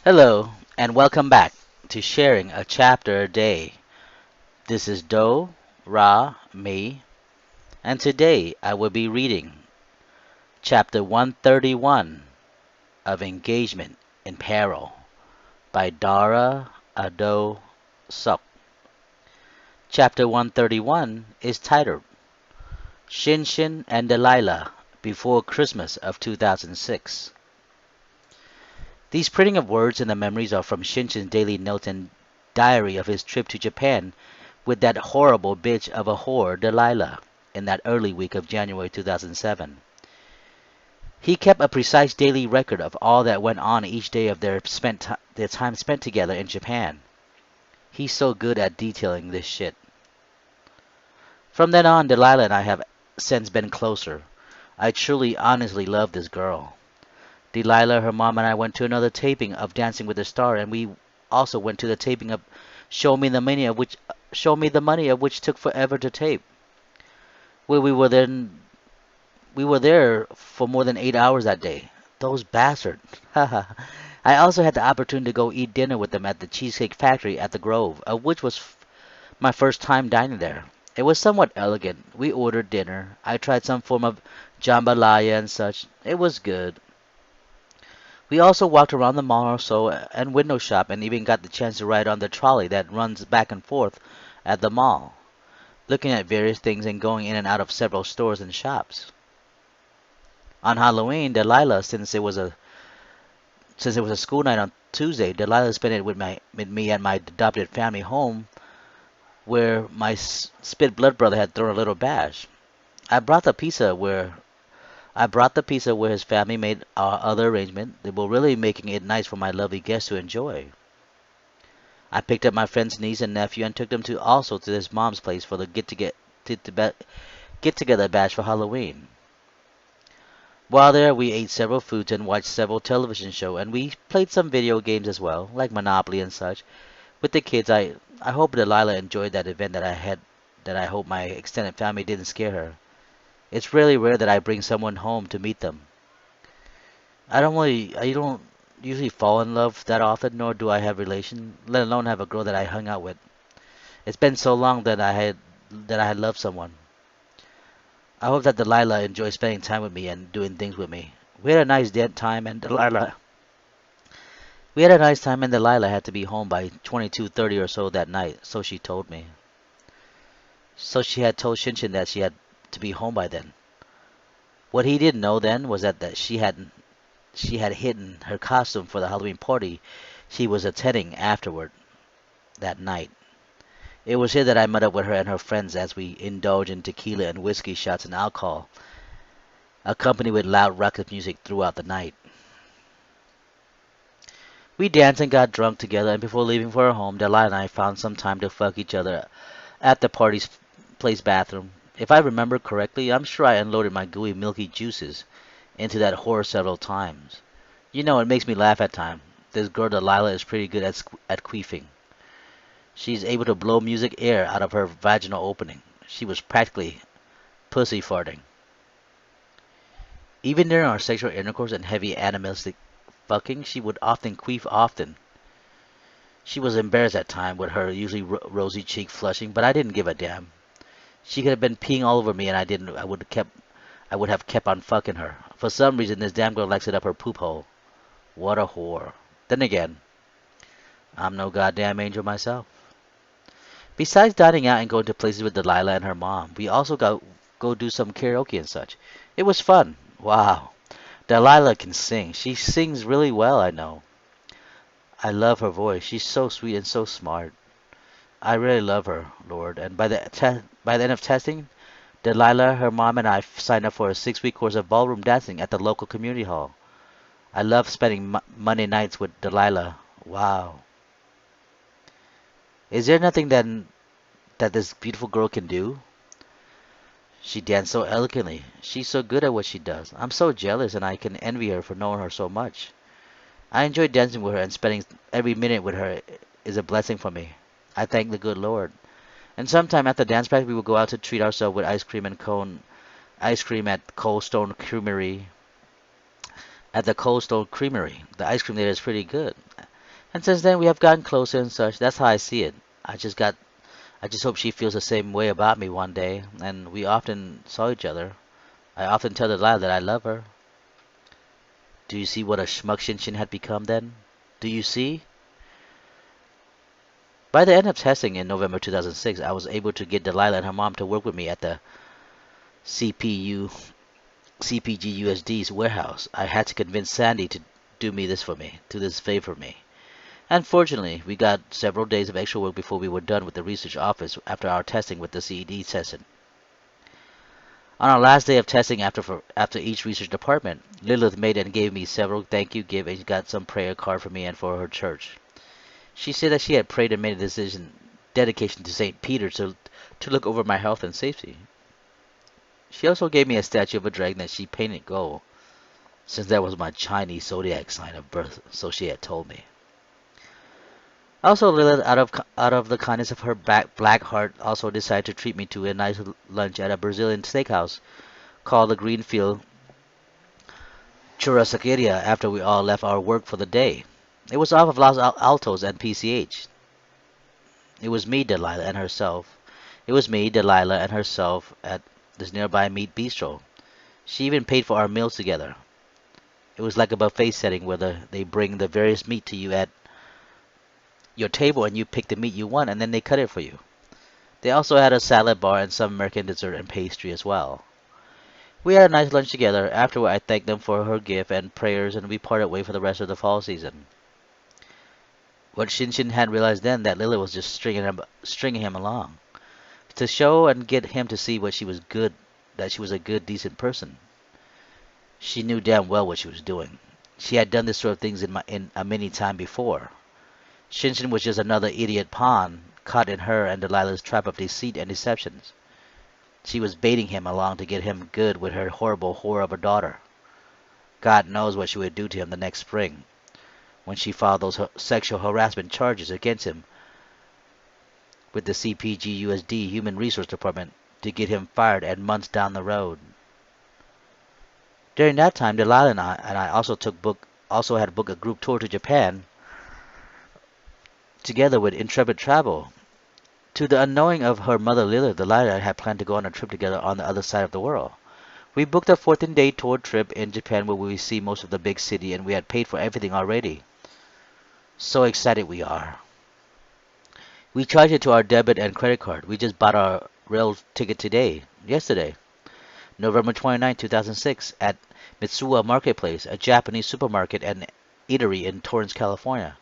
Hello, and welcome back to Sharing a Chapter a Day. This is Do, Ra, me, and today I will be reading Chapter 131 of Engagement in Peril by Dara, Odoe, Sok. Chapter 131 is titled SHINSHIN and Delilah Before Christmas of 2006. These printing of words and the memories are from Shinshin's daily notes and diary of his trip to Japan with that horrible bitch of a whore, Delilah, in that early week of January 2007. He kept a precise daily record of all that went on each day of their time spent together in Japan. He's so good at detailing this shit. From then on, Delilah and I have since been closer. I truly, honestly love this girl. Delilah, her mom, and I went to another taping of Dancing with the Star, and we also went to the taping of Show Me the Money of which took forever to tape. Well, we were there for more than 8 hours that day. Those bastards. Haha. I also had the opportunity to go eat dinner with them at the Cheesecake Factory at the Grove, of which was my first time dining there. It was somewhat elegant. We ordered dinner. I tried some form of jambalaya and such. It was good. We also walked around the mall or so and window shop and even got the chance to ride on the trolley that runs back and forth at the mall, looking at various things and going in and out of several stores and shops. On Halloween, Delilah, since it was a school night on Tuesday, Delilah spent it with me at my adopted family home, where my spit blood brother had thrown a little bash. I brought the pizza where I brought the pizza where his family made our other arrangement. They were really making it nice for my lovely guests to enjoy. I picked up my friend's niece and nephew and took them to his mom's place for the get together bash for Halloween. While there, we ate several foods and watched several television shows, and we played some video games as well, like Monopoly and such. With the kids, I hope Delilah enjoyed that event that I hope my extended family didn't scare her. It's really rare that I bring someone home to meet them. I don't usually fall in love that often, nor do I have relation, let alone have a girl that I hung out with. It's been so long that I had loved someone. I hope that Delilah enjoys spending time with me and doing things with me. We had a nice time and Delilah had to be home by 22:30 or so that night, so she told me. So she had told Shinshin that she had to be home by then. What he didn't know then was that she had hidden her costume for the Halloween party she was attending afterward that night. It was here that I met up with her and her friends as we indulged in tequila and whiskey shots and alcohol, accompanied with loud rocket music throughout the night. We danced and got drunk together, and before leaving for our home, Delilah and I found some time to fuck each other at the party's place bathroom. If I remember correctly, I'm sure I unloaded my gooey milky juices into that whore several times. You know, it makes me laugh at times. This girl Delilah is pretty good at queefing. She's able to blow music air out of her vaginal opening. She was practically pussy farting. Even during our sexual intercourse and heavy animalistic fucking, she would often queef often. She was embarrassed at times with her usually rosy cheek flushing, but I didn't give a damn. She could have been peeing all over me and I didn't. I would have kept on fucking her. For some reason, this damn girl likes it up her poop hole. What a whore. Then again, I'm no goddamn angel myself. Besides dining out and going to places with Delilah and her mom, we also go do some karaoke and such. It was fun. Wow. Delilah can sing. She sings really well, I know. I love her voice. She's so sweet and so smart. I really love her, Lord. And by the end of testing, Delilah, her mom, and I signed up for a 6-week course of ballroom dancing at the local community hall. I love spending Monday nights with Delilah. Wow. Is there nothing that this beautiful girl can do? She danced so elegantly. She's so good at what she does. I'm so jealous and I can envy her for knowing her so much. I enjoy dancing with her and spending every minute with her is a blessing for me. I thank the good Lord. And sometime after dance practice we will go out to treat ourselves with ice cream at Cold Stone Creamery. At the Cold Stone Creamery. The ice cream there is pretty good. And since then, we have gotten closer and such. That's how I see it. I just hope she feels the same way about me one day. And we often saw each other. I often tell Delilah that I love her. Do you see what a schmuck Shinshin had become then? Do you see? By the end of testing in November 2006, I was able to get Delilah and her mom to work with me at the CPU CPGUSD's warehouse. I had to convince Sandy to do this favor for me. And fortunately, we got several days of extra work before we were done with the research office after our testing with the CED session. On our last day of testing after each research department, Lilith made and gave me several thank you gifts and got some prayer card for me and for her church. She said that she had prayed and made a dedication to St. Peter to look over my health and safety. She also gave me a statue of a dragon that she painted gold, since that was my Chinese zodiac sign of birth, so she had told me. Also, Lilith, out of the kindness of her black heart, also decided to treat me to a nice lunch at a Brazilian steakhouse called the Greenfield Churrascaria after we all left our work for the day. It was off of Los Altos and PCH. It was me, Delilah, and herself. It was me, Delilah, and herself at this nearby meat bistro. She even paid for our meals together. It was like a buffet setting where they bring the various meat to you at your table and you pick the meat you want and then they cut it for you. They also had a salad bar and some American dessert and pastry as well. We had a nice lunch together. Afterward, I thanked them for her gift and prayers and we parted way for the rest of the fall season. What Shinshin hadn't realized then that Lily was just stringing him along to show and get him to see that she was a good, decent person. She knew damn well what she was doing. She had done this sort of things in a many time before. Shinshin was just another idiot pawn caught in her and Delilah's trap of deceit and deceptions. She was baiting him along to get him good with her horrible whore of a daughter. God knows what she would do to him the next spring when she filed those sexual harassment charges against him with the CPGUSD Human Resource Department to get him fired and months down the road. During that time, Delilah and I also had booked a group tour to Japan together with Intrepid Travel. To the unknowing of her mother Lilith, Delilah had planned to go on a trip together on the other side of the world. We booked a 14-day tour trip in Japan where we would see most of the big city and we had paid for everything already. So excited we are. We charged it to our debit and credit card. We just bought our rail ticket yesterday, November 29, 2006, at Mitsuwa Marketplace, a Japanese supermarket and eatery in Torrance, California.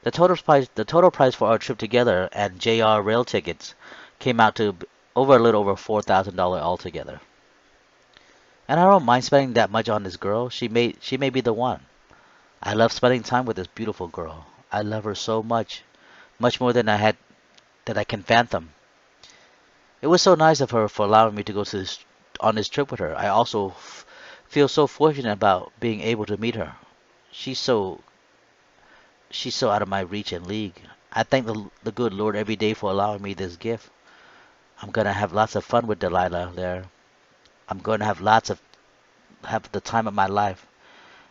The total price for our trip together and JR rail tickets came out to a little over $4,000 altogether. And I don't mind spending that much on this girl. She may be the one. I love spending time with this beautiful girl. I love her so much, much more than I can fathom. It was so nice of her for allowing me to go on this trip with her. I also feel so fortunate about being able to meet her. She's so out of my reach and league. I thank the good Lord every day for allowing me this gift. I'm gonna have lots of fun with Delilah there. I'm gonna have the time of my life,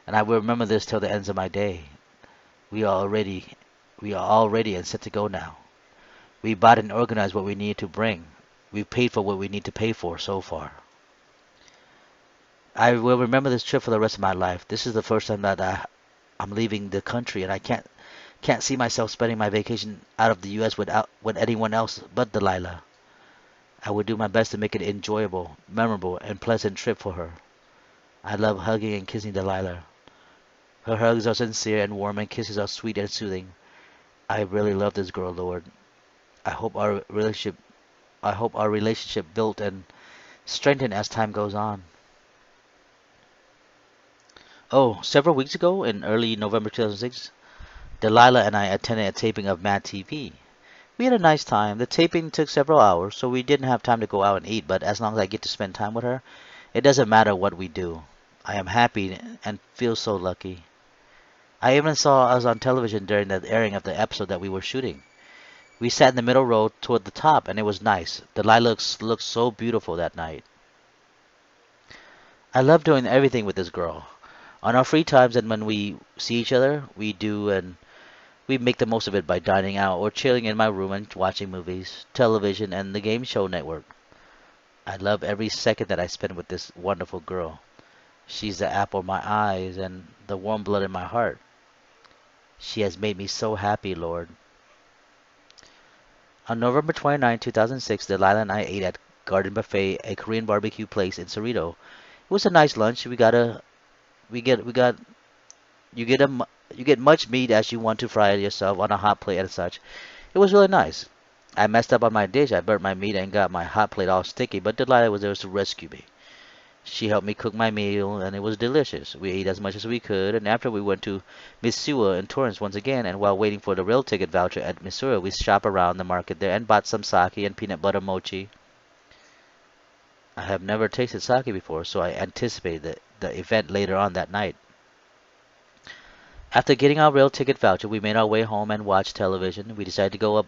and I will remember this till the ends of my day. We are all ready and set to go now. We bought and organized what we need to bring. We've paid for what we need to pay for so far. I will remember this trip for the rest of my life. This is the first time that I'm leaving the country, and I can't see myself spending my vacation out of the U.S. with anyone else but Delilah. I will do my best to make it enjoyable, memorable, and pleasant trip for her. I love hugging and kissing Delilah. Her hugs are sincere and warm, and kisses are sweet and soothing. I really love this girl, Lord. I hope our relationship built and strengthened as time goes on. Oh, several weeks ago, in early November 2006, Delilah and I attended a taping of Mad TV. We had a nice time. The taping took several hours, so we didn't have time to go out and eat, but as long as I get to spend time with her, it doesn't matter what we do. I am happy and feel so lucky. I even saw us on television during the airing of the episode that we were shooting. We sat in the middle row toward the top, and it was nice. Delilah looked so beautiful that night. I love doing everything with this girl. On our free times and when we see each other, we We make the most of it by dining out or chilling in my room and watching movies, television, and the game show network. I love every second that I spend with this wonderful girl. She's the apple of my eyes and the warm blood in my heart. She has made me so happy, Lord. On November 29, 2006, Delilah and I ate at Garden Buffet, a Korean barbecue place in Cerrito. It was a nice lunch. We got you get you get much meat as you want to fry it yourself on a hot plate and such. It was really nice. I messed up on my dish. I burnt my meat and got my hot plate all sticky, but Delilah was there to rescue me. She helped me cook my meal, and it was delicious. We ate as much as we could, and after we went to Missoula in Torrance once again, and while waiting for the rail ticket voucher at Missoula, we shopped around the market there and bought some sake and peanut butter mochi. I have never tasted sake before, so I anticipated the event later on that night. After getting our rail ticket voucher, we made our way home and watched television. We decided to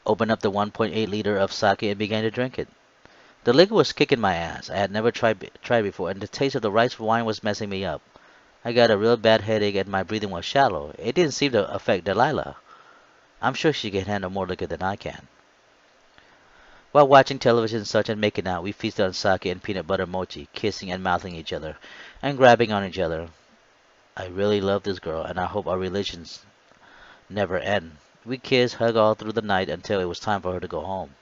open up the 1.8 liter of sake and began to drink it. The liquor was kicking my ass. I had never tried before, and the taste of the rice wine was messing me up. I got a real bad headache and my breathing was shallow. It didn't seem to affect Delilah. I'm sure she can handle more liquor than I can. While watching television and such and making out, we feasted on sake and peanut butter mochi, kissing and mouthing each other, and grabbing on each other. I really love this girl, and I hope our relations never end. We kissed, hugged all through the night until it was time for her to go home.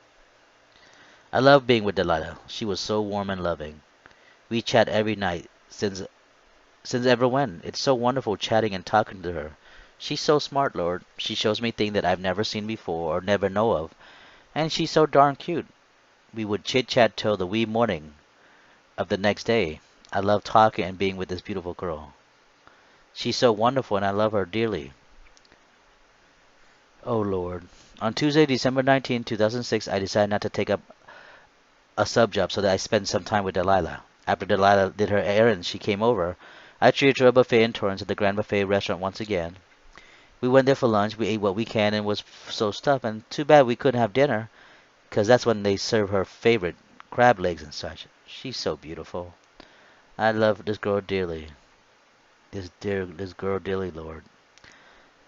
I love being with Delilah. She was so warm and loving. We chat every night since ever when. It's so wonderful chatting and talking to her. She's so smart, Lord. She shows me things that I've never seen before or never know of. And she's so darn cute. We would chit-chat till the wee morning of the next day. I love talking and being with this beautiful girl. She's so wonderful and I love her dearly. Oh, Lord. On Tuesday, December 19, 2006, I decided not to take up a sub job so that I spent some time with Delilah. After Delilah did her errands, she came over. I treated her to a buffet in Torrance at the Grand Buffet restaurant once again. We went there for lunch. We ate what we can and was so stuffed. And too bad we couldn't have dinner, 'cause that's when they serve her favorite crab legs and such. She's so beautiful. I love this girl dearly. This girl dearly, Lord.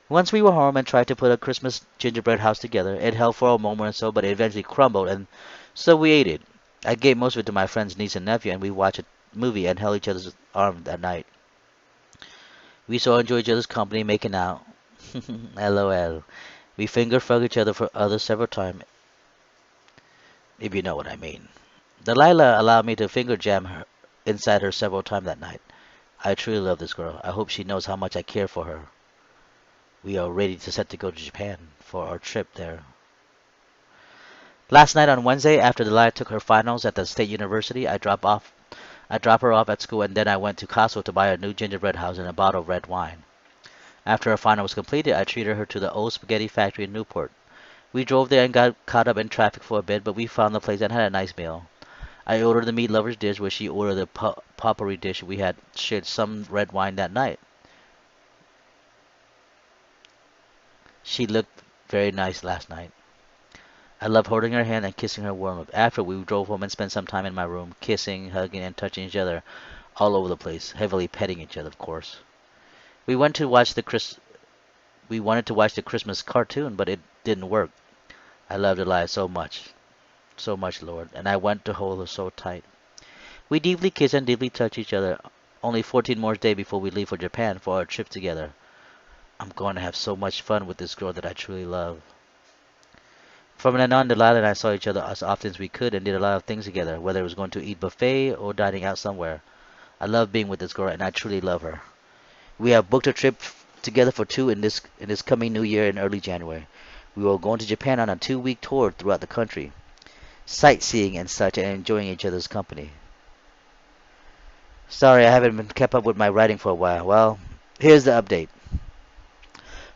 Once we were home and tried to put a Christmas gingerbread house together, it held for a moment or so, but it eventually crumbled, and so we ate it. I gave most of it to my friend's niece and nephew, and we watched a movie and held each other's arms that night. We so enjoyed each other's company, making out. LOL. We finger fucked each other for others several times, if you know what I mean. Delilah allowed me to finger jam her inside her several times that night. I truly love this girl. I hope she knows how much I care for her. We are ready to set to go to Japan for our trip there. Last night on Wednesday, after Delilah took her finals at the state university, I dropped her off at school, and then I went to Costco to buy a new gingerbread house and a bottle of red wine. After her final was completed, I treated her to the old spaghetti factory in Newport. We drove there and got caught up in traffic for a bit, but we found the place and had a nice meal. I ordered the meat lover's dish, where she ordered the potpourri dish. We had shared some red wine that night. She looked very nice last night. I loved holding her hand and kissing her warm. After we drove home and spent some time in my room, kissing, hugging, and touching each other all over the place, heavily petting each other, of course. We went to watch the Chris. We wanted to watch the Christmas cartoon, but it didn't work. I loved Elias so much, Lord, and I went to hold her so tight. We deeply kissed and deeply touched each other. Only 14 more days before we leave for Japan for our trip together. I'm going to have so much fun with this girl that I truly love. From then on, Delilah and I saw each other as often as we could and did a lot of things together, whether it was going to eat buffet or dining out somewhere. I love being with this girl, and I truly love her. We have booked a trip together for two in this coming new year in early January. We will go to Japan on a 2-week tour throughout the country, sightseeing and such, and enjoying each other's company. Sorry, I haven't been kept up with my writing for a while. Well, here's the update.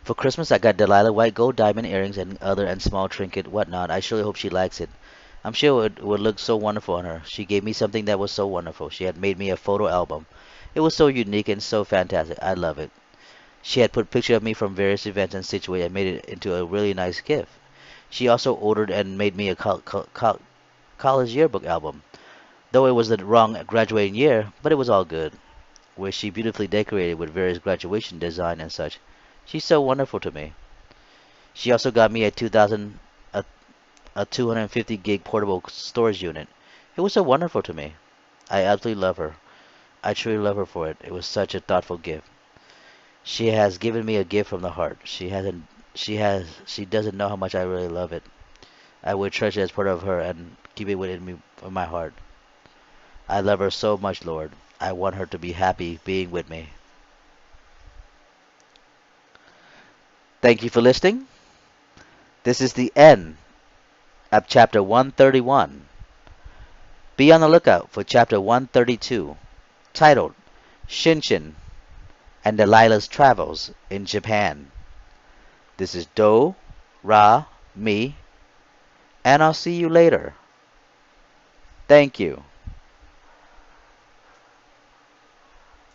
For Christmas, I got Delilah white gold diamond earrings and other and small trinket whatnot. I surely hope she likes it. I'm sure it would look so wonderful on her. She gave me something that was so wonderful. She had made me a photo album. It was so unique and so fantastic. I love it. She had put pictures of me from various events and situations and made it into a really nice gift. She also ordered and made me a college yearbook album, though it was the wrong graduating year, but it was all good, where she beautifully decorated with various graduation design and such. She's so wonderful to me. She also got me a, a 250 gig portable storage unit. It was so wonderful to me. I absolutely love her. I truly love her for it. It was such a thoughtful gift. She has given me a gift from the heart. She doesn't know how much I really love it. I would treasure it as part of her and keep it within me in my heart. I love her so much, Lord. I want her to be happy being with me. Thank you for listening. This is the end of chapter 131. Be on the lookout for chapter 132, titled Shinshin and Delilah's Travels in Japan. This is Do, Ra, me, and I'll see you later. Thank you.